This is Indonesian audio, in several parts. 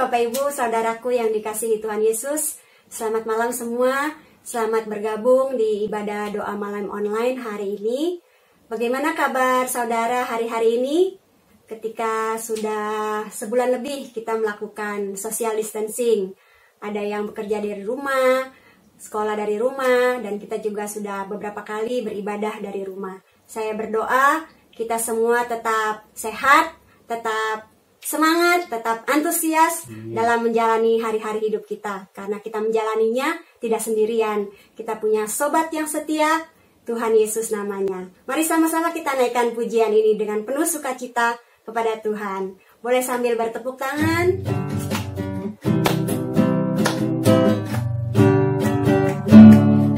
Bapak Ibu, saudaraku yang dikasihi Tuhan Yesus. Selamat malam semua. Selamat bergabung di ibadah doa malam online hari ini. Bagaimana kabar saudara hari-hari ini? Ketika sudah sebulan lebih kita melakukan social distancing. Ada yang bekerja dari rumah, sekolah dari rumah, dan kita juga sudah beberapa kali beribadah dari rumah. Saya berdoa kita semua tetap sehat, tetap semangat, tetap antusias dalam menjalani hari-hari hidup kita. Karena kita menjalaninya tidak sendirian. Kita punya sobat yang setia, Tuhan Yesus namanya. Mari sama-sama kita naikkan pujian ini dengan penuh sukacita kepada Tuhan. Boleh sambil bertepuk tangan.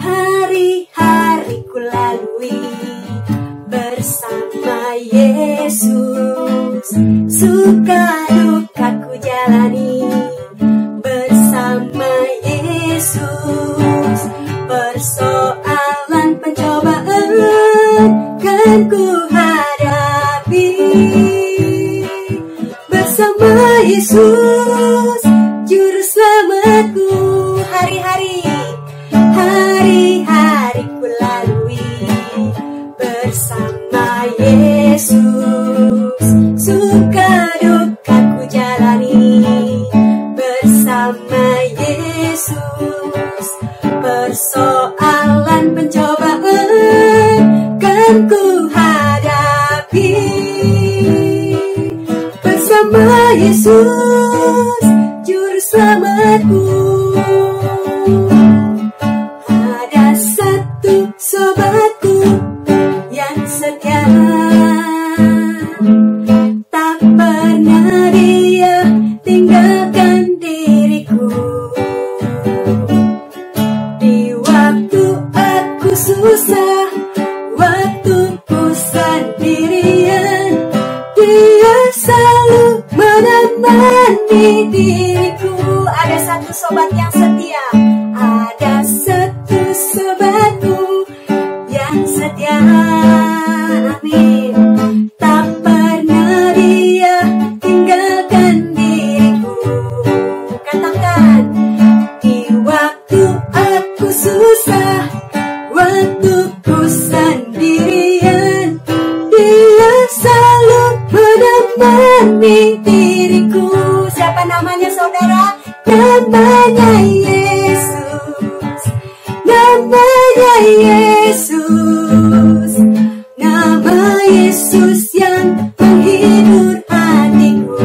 Hari-hari ku lalui bersama Yesus, suka duka ku jalani bersama Yesus, persoalan pencobaan kan ku hadapi bersama Yesus, juru selamatku. Hari-hari ku lalui bersama Yesus, suka duka ku jalani bersama Yesus, persoalan pencobaan kan ku hadapi bersama Yesus, juru selamatku. Ada satu sobatku yang setia, tak pernah dia tinggalkan diriku. Di waktu aku susah, waktu ku sendirian, dia selalu menemani diriku. Ada satu sobat yang setia, ada satu sobatku yang setia. Amin. Tak pernah dia tinggalkan diriku. Katakan, di waktu aku susah, waktu ku sendirian, dia selalu menemani diriku. Siapa namanya saudara? Namanya Yesus. Namanya Yesus. Nama Yesus yang menghibur hatiku.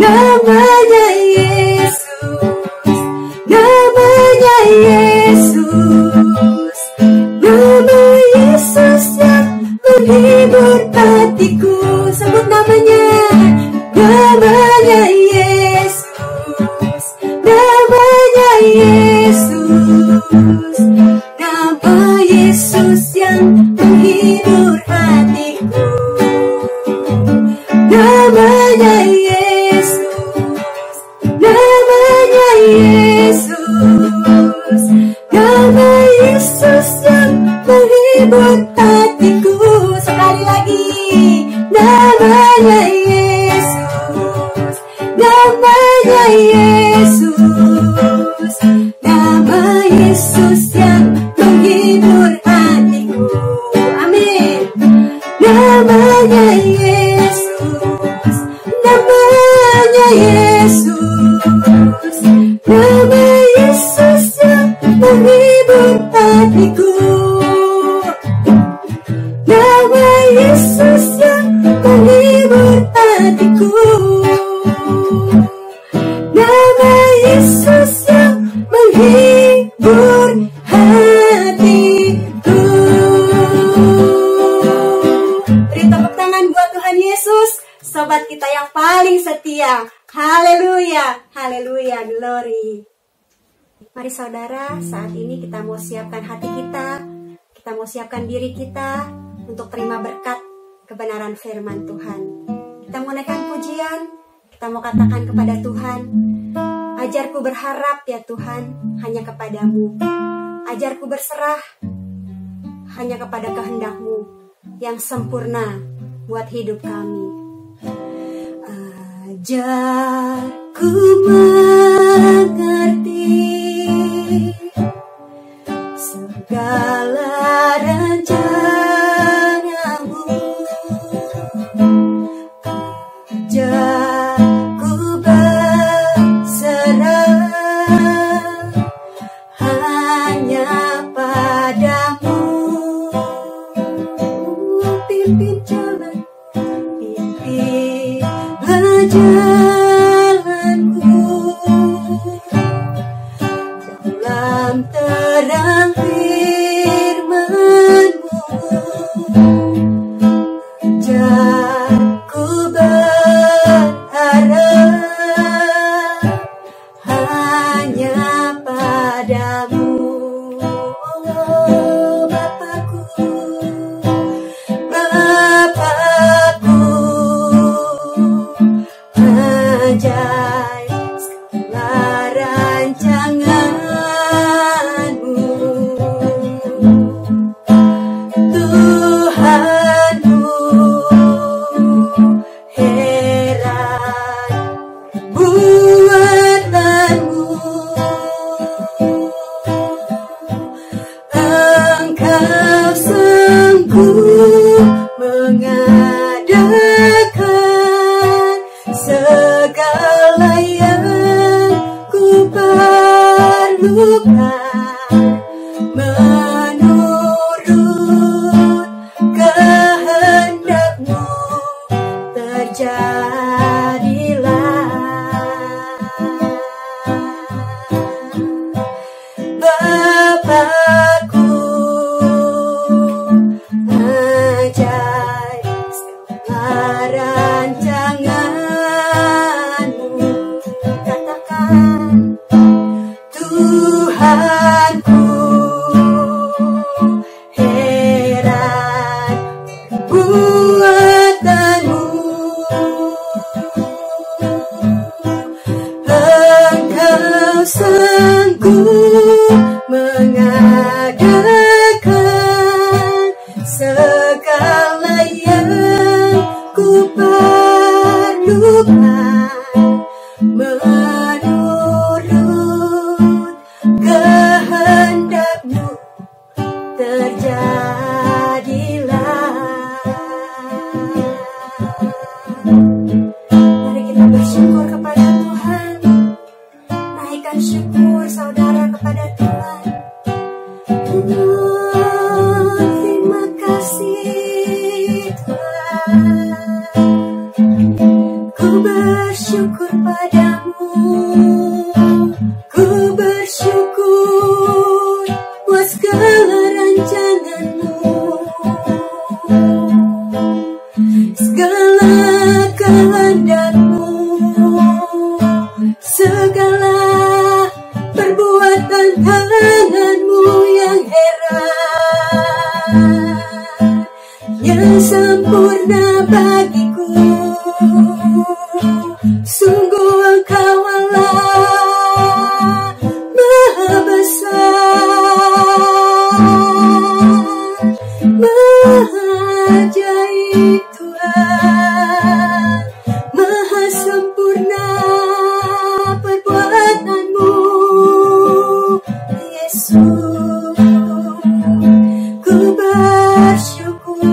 Namanya Yesus. Namanya Yesus. Nama Yesus yang menghibur hatiku. Sebut namanya. Namanya Yesus. Namanya Yesus. Nama Yesus yang menghibur hatiku. Namanya Yesus. Namanya Yesus. Nama Yesus yang menghibur hatiku. Sekali lagi. Namanya Yesus. Namanya Yesus. Nama Yesus yang menghibur hatiku. Amin. Namanya Yesus. Namanya Yesus. Nama Yesus yang menghibur hatiku. Nama Yesus yang menghibur hatiku. Nama Yesus yang menghibur hatiku. Beri tepuk tangan buat Tuhan Yesus, sobat kita yang paling setia. Haleluya, haleluya, glory. Mari saudara, saat ini kita mau siapkan hati kita mau siapkan diri kita untuk terima berkat kebenaran firman Tuhan. Kita mau naikkan pujian, kita mau katakan kepada Tuhan, ajarku berharap ya Tuhan hanya kepadamu. Ajarku berserah hanya kepada kehendak-Mu yang sempurna buat hidup kami. Ajar ku mengerti segala rencanamu. Ajar ku berserah hanya padamu. Pimpin jalan, pimpinlah jalanku dalam terang firman-Mu. Ajar ku berharap hanya padamu. Oh, Bapakku, Bapakku, ajaib segala rancangan-Mu. Tuhanku, heran buatanmu. Engkau sanggup mengadakan segala yang ku perlukan menurut kehendak-Mu. Terjadilah, Bapakku, ajaib segala rancangan-Mu. Katakan, Tuhanku, heran buatanmu. Engkau sanggup mengadakan segala yang ku perlukan menurut kehendak-Mu. Terjadilah. Mari kita bersyukur kepada Tuhan. Naikkan syukur saudara kepada Tuhan. Oh, terima kasih Tuhan. Ku bersyukur padamu. Ku bersyukur buat segala rancangan-Mu. Segala kehendak-Mu, segala perbuatan tangan-Mu yang heran, yang sempurna bagiku. Sungguh Engkau Allah Maha besar, Maha ajaib Tuhan, Maha sempurna perbuatan-Mu, Yesus. Ku bersyukur,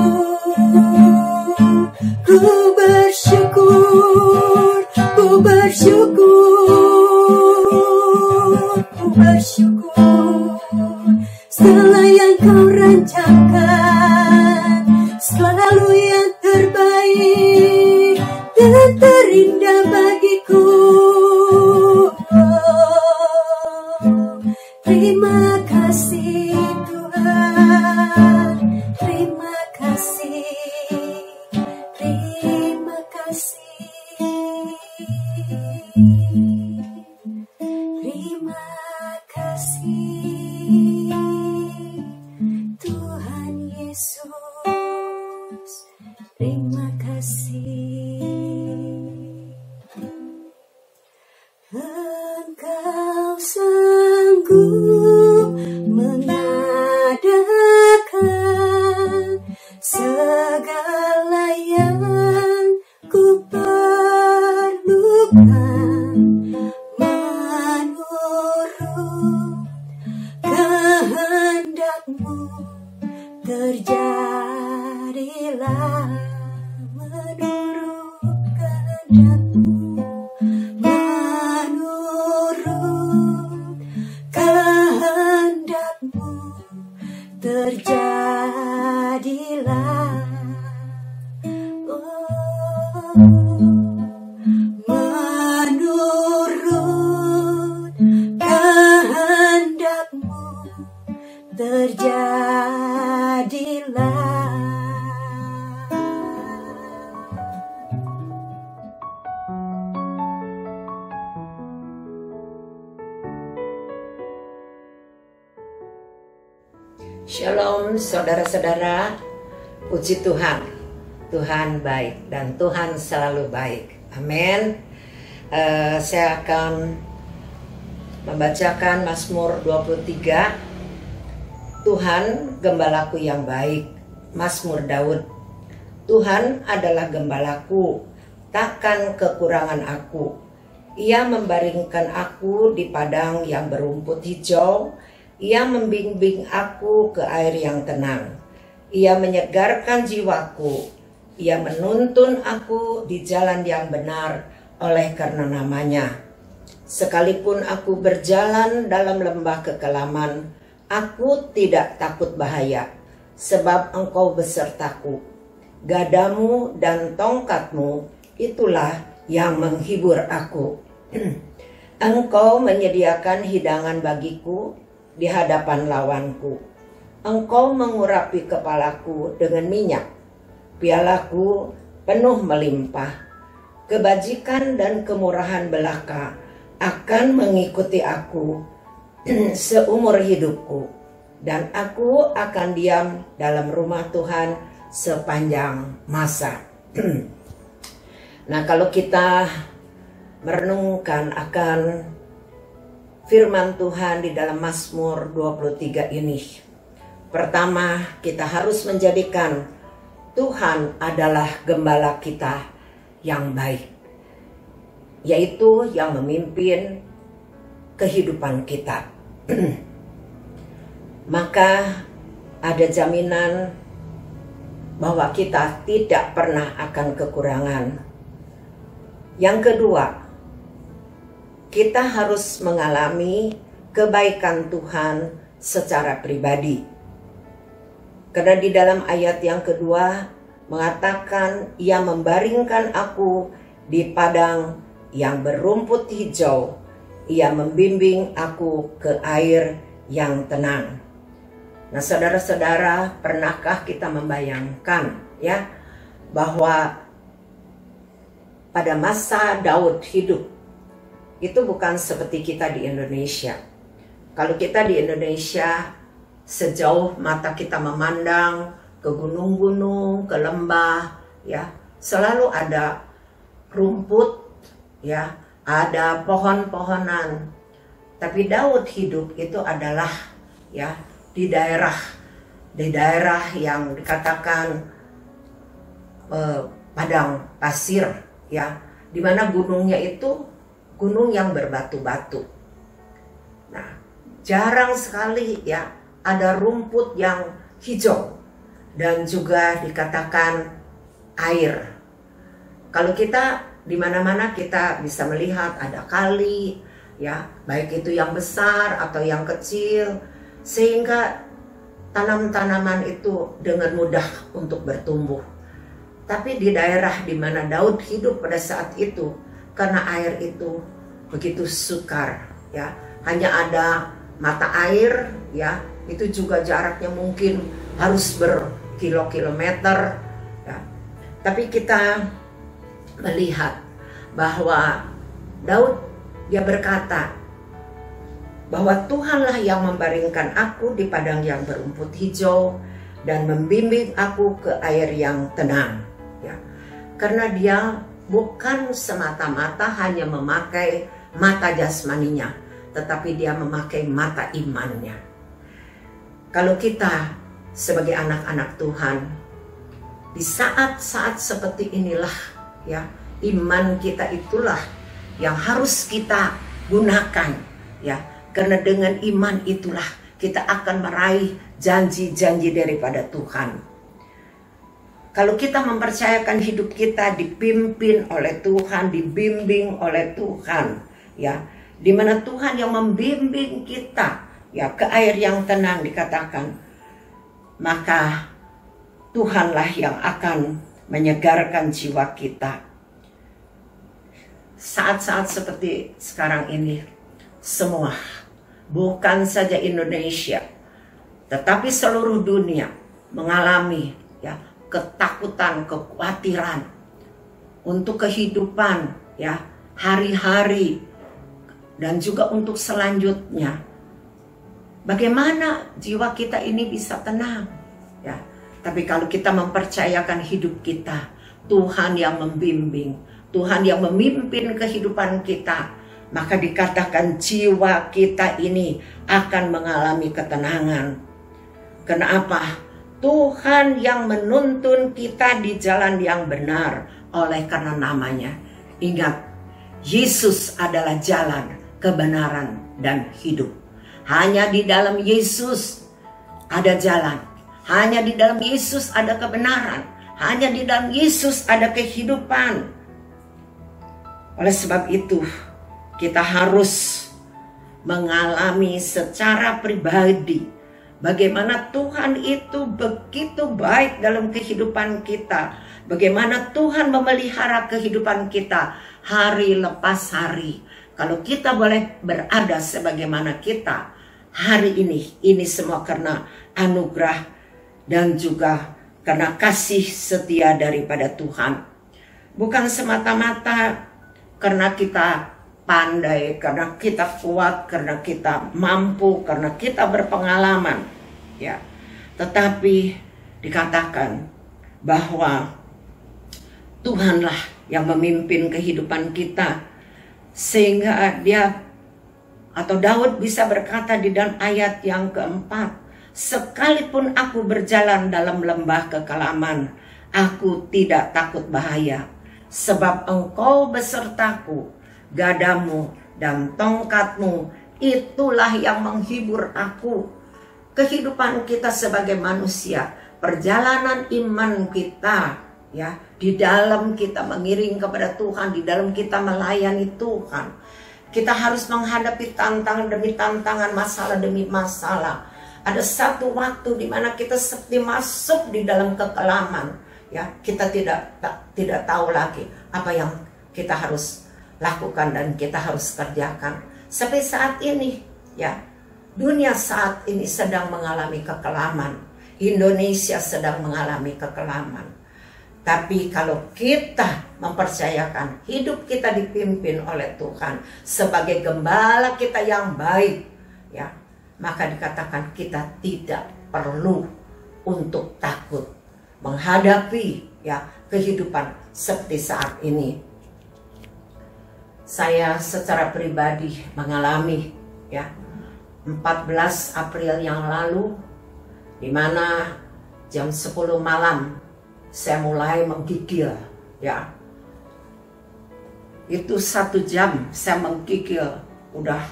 ku bersyukur, ku bersyukur, ku bersyukur. Segala yang Kau rancangkan selalu yang terbaik dan terindah bagiku. Terima kasih Tuhan, terima kasih, terima kasih, terima kasih Tuhan Yesus, terima kasih. Engkau sanggup mengadakan segala yang ku perlukan Shalom saudara-saudara, puji Tuhan. Tuhan baik dan Tuhan selalu baik. Amin. Saya akan membacakan Mazmur 23. Tuhan gembalaku yang baik. Mazmur Daud. Tuhan adalah gembalaku, takkan kekurangan aku. Ia membaringkan aku di padang yang berumput hijau. Ia membimbing aku ke air yang tenang. Ia menyegarkan jiwaku. Ia menuntun aku di jalan yang benar oleh karena namanya. Sekalipun aku berjalan dalam lembah kekelaman, aku tidak takut bahaya, sebab Engkau besertaku. Gadamu dan tongkatmu, itulah yang menghibur aku. Engkau menyediakan hidangan bagiku di hadapan lawanku. Engkau mengurapi kepalaku dengan minyak. Pialaku penuh melimpah. Kebajikan dan kemurahan belaka akan mengikuti aku seumur hidupku, dan aku akan diam dalam rumah Tuhan sepanjang masa. Nah, kalau kita merenungkan akan firman Tuhan di dalam Mazmur 23 ini, pertama kita harus menjadikan Tuhan adalah gembala kita yang baik, yaitu yang memimpin kehidupan kita. Maka ada jaminan bahwa kita tidak pernah akan kekurangan. Yang kedua, kita harus mengalami kebaikan Tuhan secara pribadi. Karena di dalam ayat yang kedua mengatakan, Ia membaringkan aku di padang yang berumput hijau. Ia membimbing aku ke air yang tenang. Nah, saudara-saudara, pernahkah kita membayangkan ya bahwa pada masa Daud hidup itu bukan seperti kita di Indonesia. Kalau kita di Indonesia, sejauh mata kita memandang ke gunung-gunung, ke lembah, ya, selalu ada rumput, ya, ada pohon-pohonan. Tapi Daud hidup itu adalah ya di daerah yang dikatakan padang pasir, ya, di mana gunungnya itu gunung yang berbatu-batu. Nah, jarang sekali ya ada rumput yang hijau dan juga dikatakan air. Kalau kita di mana-mana kita bisa melihat ada kali, ya, baik itu yang besar atau yang kecil, sehingga tanaman-tanaman itu dengan mudah untuk bertumbuh. Tapi di daerah di mana Daud hidup pada saat itu, karena air itu begitu sukar, ya, hanya ada mata air, ya, itu juga jaraknya mungkin harus berkilo-kilometer, ya. Tapi kita melihat bahwa Daud dia berkata bahwa Tuhanlah yang membaringkan aku di padang yang berumput hijau dan membimbing aku ke air yang tenang, ya. Karena dia bukan semata-mata hanya memakai mata jasmaninya, tetapi dia memakai mata imannya. Kalau kita sebagai anak-anak Tuhan, di saat-saat seperti inilah, ya, iman kita itulah yang harus kita gunakan, ya, karena dengan iman itulah kita akan meraih janji-janji daripada Tuhan. Kalau kita mempercayakan hidup kita dipimpin oleh Tuhan, dibimbing oleh Tuhan, ya, di mana Tuhan yang membimbing kita, ya, ke air yang tenang dikatakan, maka Tuhanlah yang akan menyegarkan jiwa kita. Saat-saat seperti sekarang ini, semua, bukan saja Indonesia, tetapi seluruh dunia mengalami, ya, ketakutan, kekhawatiran untuk kehidupan, ya, hari-hari dan juga untuk selanjutnya. bagaimana jiwa kita ini bisa tenang? Ya, tapi kalau kita mempercayakan hidup kita, Tuhan yang membimbing, Tuhan yang memimpin kehidupan kita, maka dikatakan jiwa kita ini akan mengalami ketenangan. Kenapa? Tuhan yang menuntun kita di jalan yang benar oleh karena namanya. Ingat, Yesus adalah jalan, kebenaran, dan hidup. Hanya di dalam Yesus ada jalan. Hanya di dalam Yesus ada kebenaran. Hanya di dalam Yesus ada kehidupan. Oleh sebab itu, kita harus mengalami secara pribadi bagaimana Tuhan itu begitu baik dalam kehidupan kita. Bagaimana Tuhan memelihara kehidupan kita hari lepas hari. Kalau kita boleh berada sebagaimana kita hari ini semua karena anugerah dan juga karena kasih setia daripada Tuhan. Bukan semata-mata karena kita pandai, karena kita kuat, karena kita mampu, karena kita berpengalaman, ya. Tetapi dikatakan bahwa Tuhanlah yang memimpin kehidupan kita, sehingga Daud bisa berkata di dalam ayat yang keempat, sekalipun aku berjalan dalam lembah kekelaman, aku tidak takut bahaya, sebab Engkau besertaku. Gadamu dan tongkatmu itulah yang menghibur aku. Kehidupan kita sebagai manusia, perjalanan iman kita, ya, di dalam kita mengiring kepada Tuhan, di dalam kita melayani Tuhan, kita harus menghadapi tantangan demi tantangan, masalah demi masalah. Ada satu waktu di mana kita seperti masuk di dalam kekelaman, ya, kita tidak tahu lagi apa yang kita harus lakukan dan kita harus kerjakan. Sampai saat ini, ya, dunia saat ini sedang mengalami kekelaman. Indonesia sedang mengalami kekelaman. Tapi kalau kita mempercayakan hidup kita dipimpin oleh Tuhan sebagai gembala kita yang baik, ya, maka dikatakan kita tidak perlu untuk takut menghadapi, ya, kehidupan seperti saat ini. Saya secara pribadi mengalami, ya, 14 April yang lalu, di mana jam 10 malam saya mulai menggigil, ya. Itu 1 jam saya menggigil, udah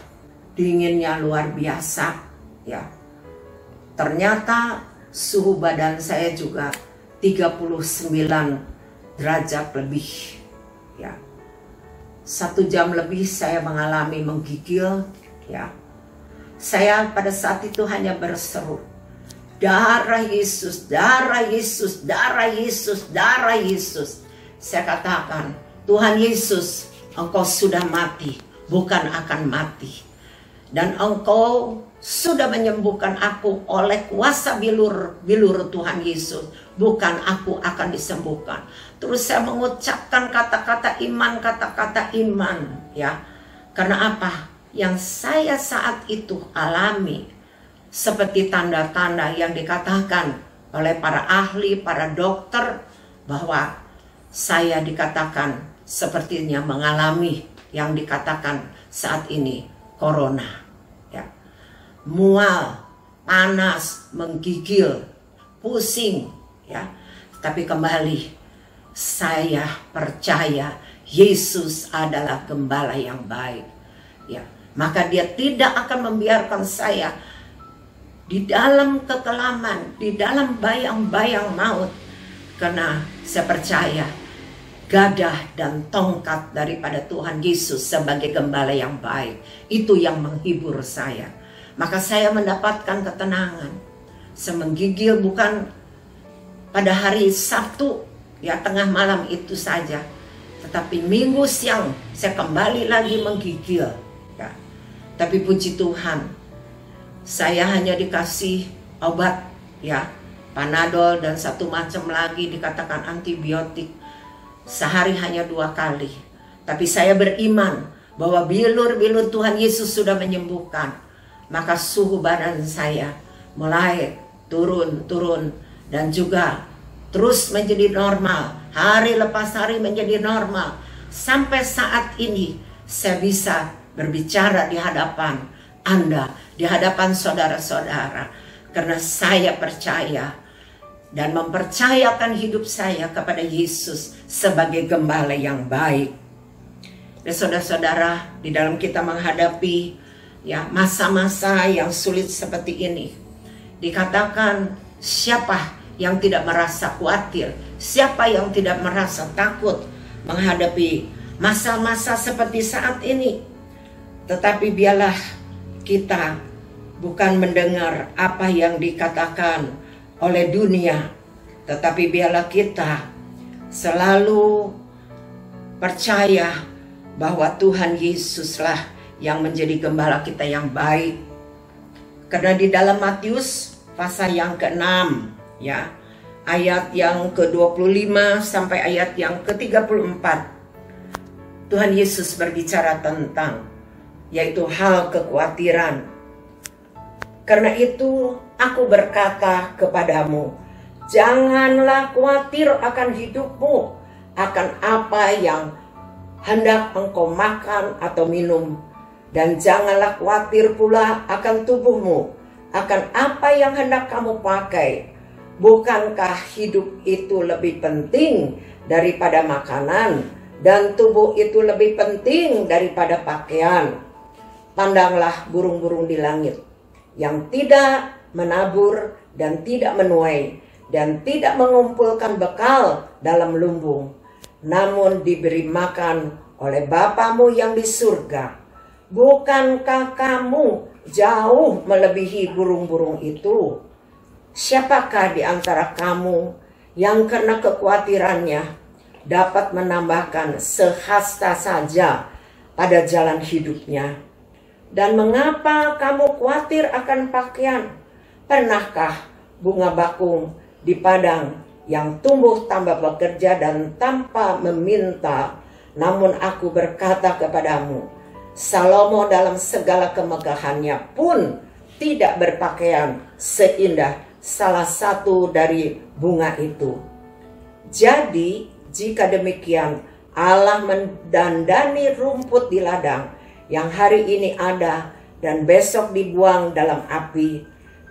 dinginnya luar biasa, ya. Ternyata suhu badan saya juga 39 derajat lebih, ya. 1 jam lebih saya mengalami menggigil, ya. Saya pada saat itu hanya berseru, darah Yesus, darah Yesus, darah Yesus, darah Yesus. Saya katakan, Tuhan Yesus, Engkau sudah mati, bukan akan mati. Dan Engkau sudah menyembuhkan aku oleh kuasa bilur Tuhan Yesus, bukan aku akan disembuhkan. Terus saya mengucapkan kata-kata iman, ya. Karena apa? Yang saya saat itu alami seperti tanda-tanda yang dikatakan oleh para ahli, para dokter, bahwa saya dikatakan sepertinya mengalami yang dikatakan saat ini corona, ya. Mual, panas, menggigil, pusing, ya. Tapi kembali, saya percaya Yesus adalah gembala yang baik, ya. Maka Dia tidak akan membiarkan saya di dalam kekelaman, di dalam bayang-bayang maut, karena saya percaya gadah dan tongkat daripada Tuhan Yesus sebagai gembala yang baik, itu yang menghibur saya. Maka saya mendapatkan ketenangan. Saya menggigil bukan pada hari Sabtu, ya, tengah malam itu saja, tetapi Minggu siang saya kembali lagi menggigil, ya. Tapi puji Tuhan, saya hanya dikasih obat, ya, Panadol dan satu macam lagi dikatakan antibiotik, sehari hanya 2 kali. Tapi saya beriman bahwa bilur-bilur Tuhan Yesus sudah menyembuhkan. maka suhu badan saya mulai turun dan juga terus menjadi normal. Hari lepas hari menjadi normal. Sampai saat ini saya bisa berbicara di hadapan Anda, di hadapan saudara-saudara. Karena saya percaya dan mempercayakan hidup saya kepada Yesus sebagai gembala yang baik. Dan saudara-saudara, di dalam kita menghadapi masa-masa yang sulit seperti ini, dikatakan siapa yang tidak merasa khawatir, siapa yang tidak merasa takut menghadapi masa-masa seperti saat ini. Tetapi biarlah kita bukan mendengar apa yang dikatakan oleh dunia, tetapi biarlah kita selalu percaya bahwa Tuhan Yesuslah yang menjadi gembala kita yang baik. Karena di dalam Matius pasal yang ke-6 ayat yang ke-25 sampai ayat yang ke-34, Tuhan Yesus berbicara tentang yaitu hal kekhawatiran. Karena itu aku berkata kepadamu, janganlah khawatir akan hidupmu, akan apa yang hendak engkau makan atau minum. Dan janganlah khawatir pula akan tubuhmu, akan apa yang hendak kamu pakai. Bukankah hidup itu lebih penting daripada makanan, dan tubuh itu lebih penting daripada pakaian? Pandanglah burung-burung di langit, yang tidak menabur dan tidak menuai, dan tidak mengumpulkan bekal dalam lumbung, namun diberi makan oleh Bapamu yang di surga. Bukankah kamu jauh melebihi burung-burung itu? Siapakah di antara kamu yang karena kekhawatirannya dapat menambahkan sehasta saja pada jalan hidupnya? Dan mengapa kamu khawatir akan pakaian? Pernahkah bunga bakung di padang yang tumbuh tanpa bekerja dan tanpa meminta? Namun aku berkata kepadamu, Salomo dalam segala kemegahannya pun tidak berpakaian seindah salah satu dari bunga itu. Jadi jika demikian Allah mendandani rumput di ladang yang hari ini ada dan besok dibuang dalam api,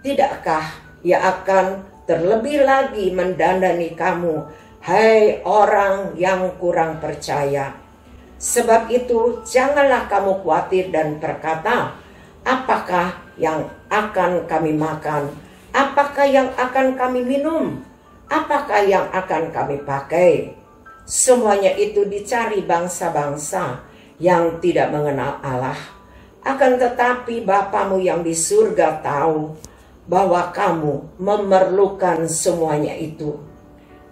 tidakkah Ia akan terlebih lagi mendandani kamu, hai orang yang kurang percaya? Sebab itu janganlah kamu khawatir dan berkata, apakah yang akan kami makan? Apakah yang akan kami minum? Apakah yang akan kami pakai? Semuanya itu dicari bangsa-bangsa yang tidak mengenal Allah. Akan tetapi Bapamu yang di surga tahu bahwa kamu memerlukan semuanya itu.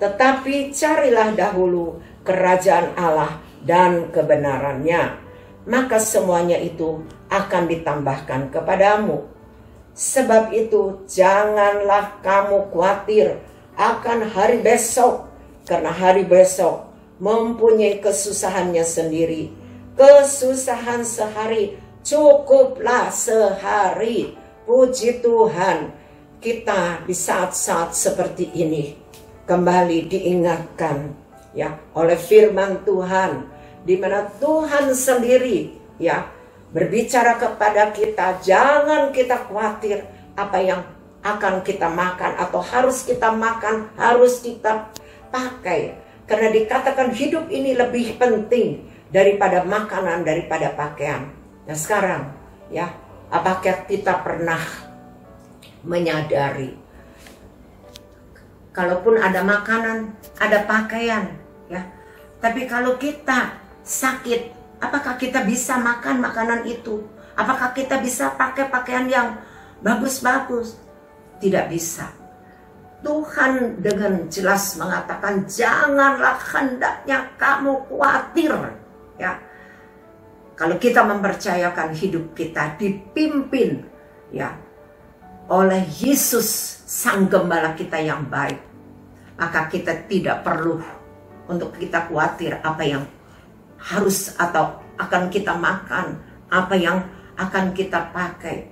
Tetapi carilah dahulu kerajaan Allah dan kebenarannya, maka semuanya itu akan ditambahkan kepadamu. Sebab itu janganlah kamu khawatir akan hari besok, karena hari besok mempunyai kesusahannya sendiri. Kesusahan sehari cukuplah sehari. Puji Tuhan, kita di saat-saat seperti ini kembali diingatkan oleh firman Tuhan, di mana Tuhan sendiri berbicara kepada kita, jangan kita khawatir apa yang akan kita makan atau harus kita makan, harus kita pakai. Karena dikatakan hidup ini lebih penting daripada makanan, daripada pakaian. Nah sekarang apakah kita pernah menyadari, kalaupun ada makanan, ada pakaian, tapi kalau kita sakit, apakah kita bisa makan makanan itu? Apakah kita bisa pakai pakaian yang bagus-bagus? Tidak bisa. Tuhan dengan jelas mengatakan, janganlah hendaknya kamu khawatir. Kalau kita mempercayakan hidup kita dipimpin oleh Yesus Sang Gembala kita yang baik, maka kita tidak perlu untuk kita khawatir apa yang harus atau akan kita makan, apa yang akan kita pakai.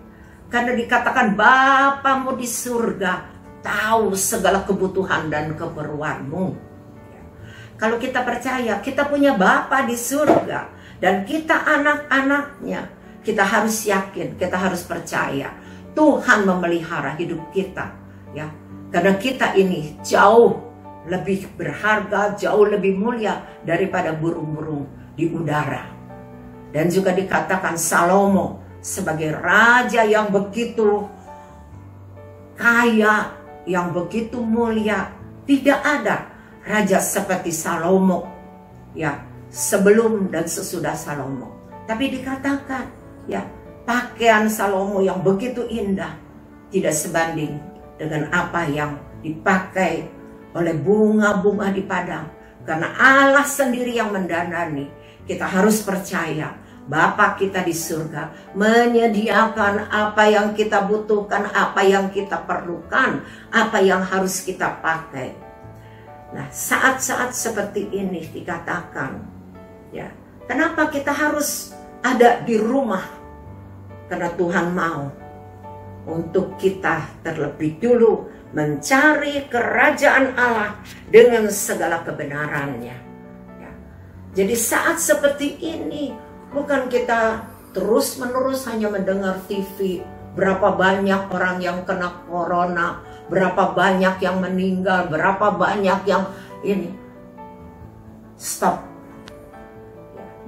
Karena dikatakan Bapamu di surga tahu segala kebutuhan dan keperluanmu. Kalau kita percaya kita punya Bapa di surga dan kita anak-anaknya, kita harus yakin, kita harus percaya Tuhan memelihara hidup kita, ya. Karena kita ini jauh lebih berharga, jauh lebih mulia daripada burung-burung di udara. Dan juga dikatakan Salomo sebagai raja yang begitu kaya, yang begitu mulia. Tidak ada raja seperti Salomo, ya, sebelum dan sesudah Salomo. Tapi dikatakan, ya, pakaian Salomo yang begitu indah tidak sebanding dengan apa yang dipakai oleh bunga-bunga di padang. Karena Allah sendiri yang mendandani. Kita harus percaya Bapa kita di surga menyediakan apa yang kita butuhkan, apa yang kita perlukan, apa yang harus kita pakai. Nah, saat-saat seperti ini dikatakan, ya, kenapa kita harus ada di rumah? Karena Tuhan mau untuk kita terlebih dulu mencari kerajaan Allah dengan segala kebenarannya. Ya. Jadi saat seperti ini bukan kita terus-menerus hanya mendengar TV, berapa banyak orang yang kena corona, berapa banyak yang meninggal, berapa banyak yang ini. Stop.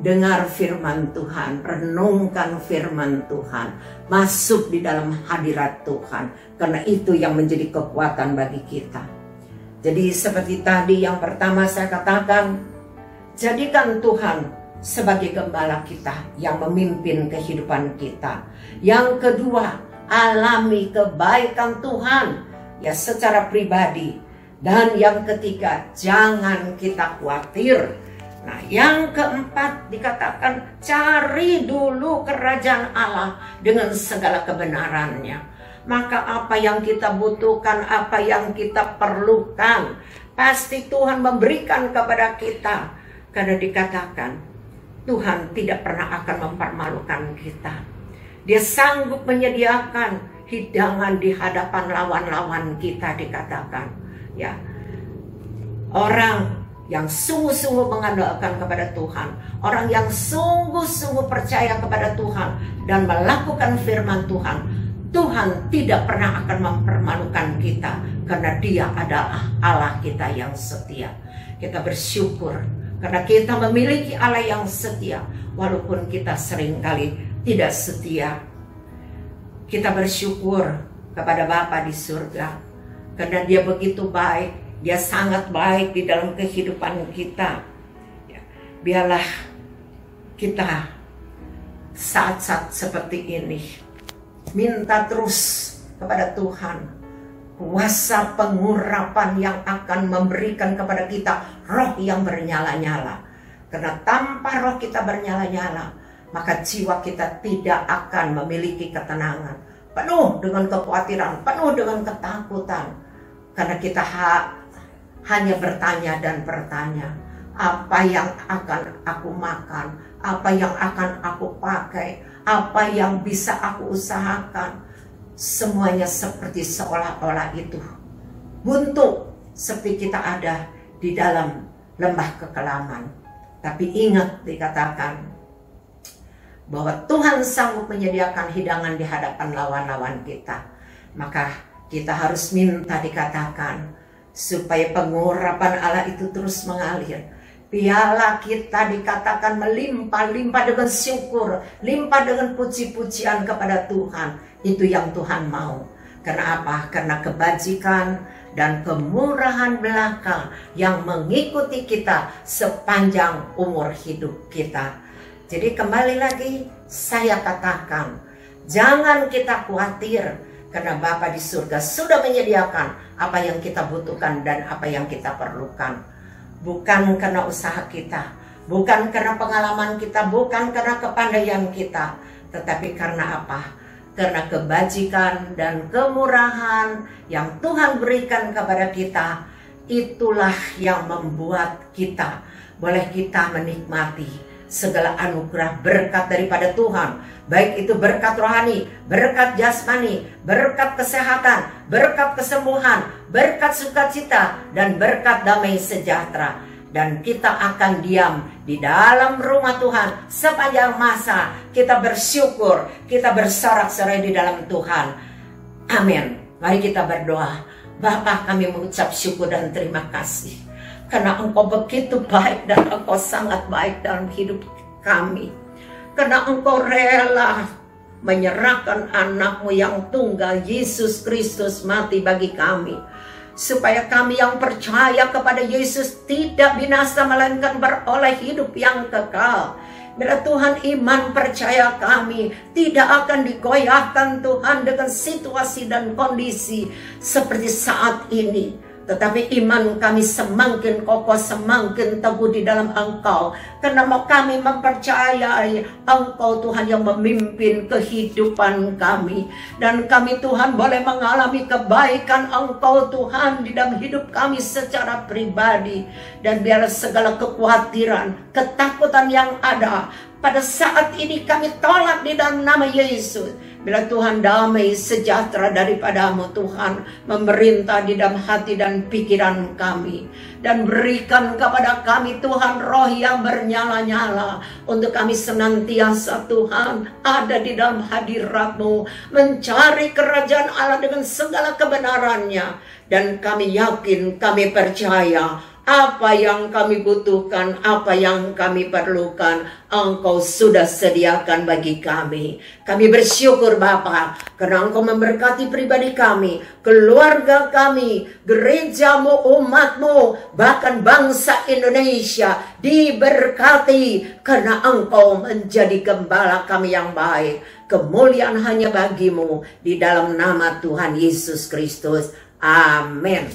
Dengar firman Tuhan, renungkan firman Tuhan, masuk di dalam hadirat Tuhan, karena itu yang menjadi kekuatan bagi kita. Jadi seperti tadi yang pertama saya katakan, jadikan Tuhan sebagai gembala kita yang memimpin kehidupan kita. Yang kedua, alami kebaikan Tuhan, ya, secara pribadi. Dan yang ketiga, jangan kita khawatir. Nah, yang keempat dikatakan cari dulu kerajaan Allah dengan segala kebenarannya. Maka apa yang kita butuhkan, apa yang kita perlukan, pasti Tuhan memberikan kepada kita. Karena dikatakan Tuhan tidak pernah akan mempermalukan kita. Dia sanggup menyediakan hidangan di hadapan lawan-lawan kita, dikatakan, ya. Orang yang sungguh-sungguh mengandalkan kepada Tuhan, orang yang sungguh-sungguh percaya kepada Tuhan dan melakukan firman Tuhan, Tuhan tidak pernah akan mempermalukan kita, karena Dia adalah Allah kita yang setia. Kita bersyukur karena kita memiliki Allah yang setia, walaupun kita seringkali tidak setia. Kita bersyukur kepada Bapa di surga karena Dia begitu baik. Dia sangat baik di dalam kehidupan kita. Biarlah kita saat-saat seperti ini minta terus kepada Tuhan kuasa pengurapan yang akan memberikan kepada kita roh yang bernyala-nyala. Karena tanpa roh kita bernyala-nyala, maka jiwa kita tidak akan memiliki ketenangan. Penuh dengan kekhawatiran, penuh dengan ketakutan. Karena kita hanya bertanya dan bertanya, apa yang akan aku makan, apa yang akan aku pakai, apa yang bisa aku usahakan. Semuanya seperti seolah-olah itu buntu, seperti kita ada di dalam lembah kekelaman. Tapi ingat, dikatakan bahwa Tuhan sanggup menyediakan hidangan di hadapan lawan-lawan kita. Maka kita harus minta, dikatakan, supaya pengurapan Allah itu terus mengalir. Piala kita dikatakan melimpah-limpah dengan syukur, limpah dengan puji-pujian kepada Tuhan. Itu yang Tuhan mau. Karena apa? Karena kebajikan dan kemurahan belaka yang mengikuti kita sepanjang umur hidup kita. Jadi kembali lagi saya katakan, jangan kita khawatir. Karena Bapa di surga sudah menyediakan apa yang kita butuhkan dan apa yang kita perlukan. Bukan karena usaha kita, bukan karena pengalaman kita, bukan karena kepandaian kita. Tetapi karena apa? Karena kebajikan dan kemurahan yang Tuhan berikan kepada kita. Itulah yang membuat kita boleh kita menikmati segala anugerah berkat daripada Tuhan, baik itu berkat rohani, berkat jasmani, berkat kesehatan, berkat kesembuhan, berkat sukacita, dan berkat damai sejahtera. Dan kita akan diam di dalam rumah Tuhan sepanjang masa. Kita bersyukur, kita bersorak-sorai di dalam Tuhan. Amin. Mari kita berdoa. Bapa, kami mengucap syukur dan terima kasih, karena Engkau begitu baik dan Engkau sangat baik dalam hidup kami. Karena Engkau rela menyerahkan anakmu yang tunggal, Yesus Kristus, mati bagi kami, supaya kami yang percaya kepada Yesus tidak binasa, melainkan beroleh hidup yang kekal. Bila Tuhan, iman percaya kami tidak akan digoyahkan Tuhan dengan situasi dan kondisi seperti saat ini. Tetapi iman kami semakin kokoh, semakin teguh di dalam Engkau. Karena kami mempercayai Engkau Tuhan yang memimpin kehidupan kami. Dan kami Tuhan boleh mengalami kebaikan Engkau Tuhan di dalam hidup kami secara pribadi. Dan biar segala kekhawatiran, ketakutan yang ada pada saat ini kami tolak di dalam nama Yesus. Bila Tuhan, damai sejahtera daripadamu Tuhan memerintah di dalam hati dan pikiran kami. Dan berikan kepada kami Tuhan roh yang bernyala-nyala, untuk kami senantiasa Tuhan ada di dalam hadirat-Mu, mencari kerajaan Allah dengan segala kebenarannya. Dan kami yakin, kami percaya, apa yang kami butuhkan, apa yang kami perlukan, Engkau sudah sediakan bagi kami. Kami bersyukur Bapa, karena Engkau memberkati pribadi kami, keluarga kami, gerejamu, umatmu, bahkan bangsa Indonesia diberkati, karena Engkau menjadi gembala kami yang baik. Kemuliaan hanya bagi-Mu, di dalam nama Tuhan Yesus Kristus. Amin.